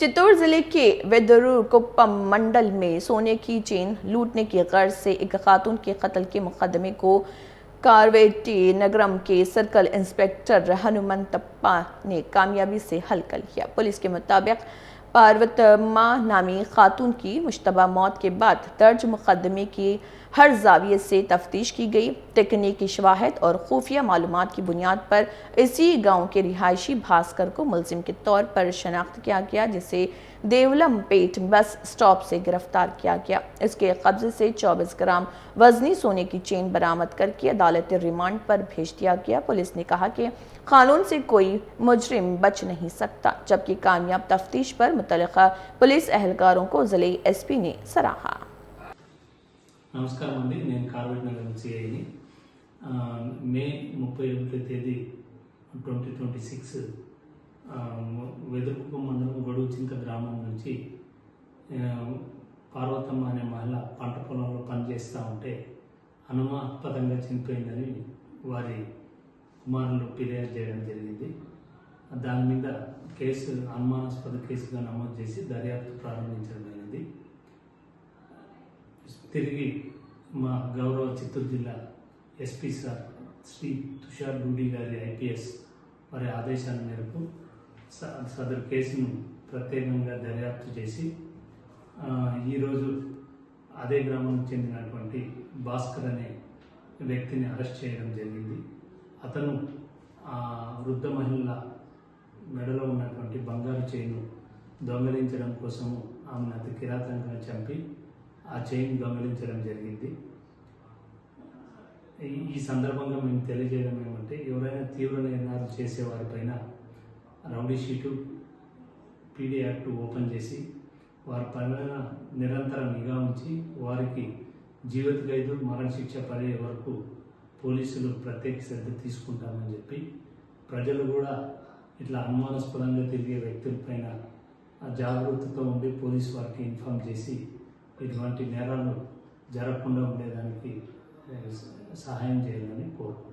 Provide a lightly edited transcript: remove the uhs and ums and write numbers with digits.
चित्तौड़ जिले के वेदरूर कुप्पम मंडल में सोने की चेन लूटने की गर्ज से एक खातून के कत्ल के मुकदमे को कारवेटी नगरम के सर्कल इंस्पेक्टर हनुमंतप्पा ने कामयाबी से हल कर लिया। पुलिस के मुताबिक पार्वतम्मा नामी खातून की मुश्तबा मौत के बाद दर्ज मुकदमे की हर जाविये से तफ्तीश की गई। तकनीकी शवाहिद और खुफिया मालूमात की बुनियाद पर इसी गांव के रिहायशी भास्कर को मुलजिम के तौर पर शनाख्त किया गया, जिसे देवलम पेट बस स्टॉप से गिरफ्तार किया गया। इसके कब्जे से 24 ग्राम वजनी सोने की चेन बरामद करके अदालती रिमांड पर भेज दिया गया। पुलिस ने कहा कि कानून से कोई मुजरिम बच नहीं सकता, जबकि कामयाब तफ्तीश पर मुतल्लिका पुलिस एहलकारों को जिले एसपी ने सराहा। నమస్కారం అండి, నేను కార్వేట్ నగరం సిఐని. మే 31 తేదీ 2026 వెదురుకుప్పం మండలం గొడుగుచింత గ్రామం నుంచి పార్వతమ్మ అనే మహిళ పంట పొలంలో పనిచేస్తూ ఉంటే అనుమానాస్పదంగా చనిపోయిందని వారి కుమారులు ఫిర్యాదు చేయడం జరిగింది. దాని మీద అనుమానాస్పద కేసుగా నమోదు చేసి దర్యాప్తు ప్రారంభించడం జరిగింది. తిరిగి మా గౌరవ చిత్తూరు జిల్లా ఎస్పీ సార్ శ్రీ తుషార్ డూడి గారి ఐపీఎస్ వారి ఆదేశాల మేరకు సదరు కేసును ప్రత్యేకంగా దర్యాప్తు చేసి ఈరోజు అదే గ్రామానికి చెందినటువంటి భాస్కర్ అనే వ్యక్తిని అరెస్ట్ చేయడం జరిగింది. అతను వృద్ధ మహిళ మెడలో ఉన్నటువంటి బంగారు చైను దొంగలించడం కోసము ఆమెను అతి కిరాతకంగా చంపి ఆ చైన్ దొంగలించడం జరిగింది. ఈ సందర్భంగా మేము తెలియజేయడం ఏమంటే, ఎవరైనా తీవ్ర నిర్ణయాలు చేసే వారిపైన rowdy sheet PD act open చేసి వారి పైన నిరంతర నిఘా ఉంచి వారికి జీవిత ఖైదు మరణశిక్ష పడే వరకు పోలీసులు ప్రత్యేక శ్రద్ధ తీసుకుంటామని చెప్పి ప్రజలు కూడా ఇట్లా అనుమానాస్పదంగా తిరిగే వ్యక్తులపైన జాగ్రత్తతో ఉండి పోలీసు వారికి ఇన్ఫార్మ్ చేసి ఇటువంటి నేరాలు జరగకుండా ఉండేదానికి సహాయం చేయాలని కోరుకుంటున్నాను.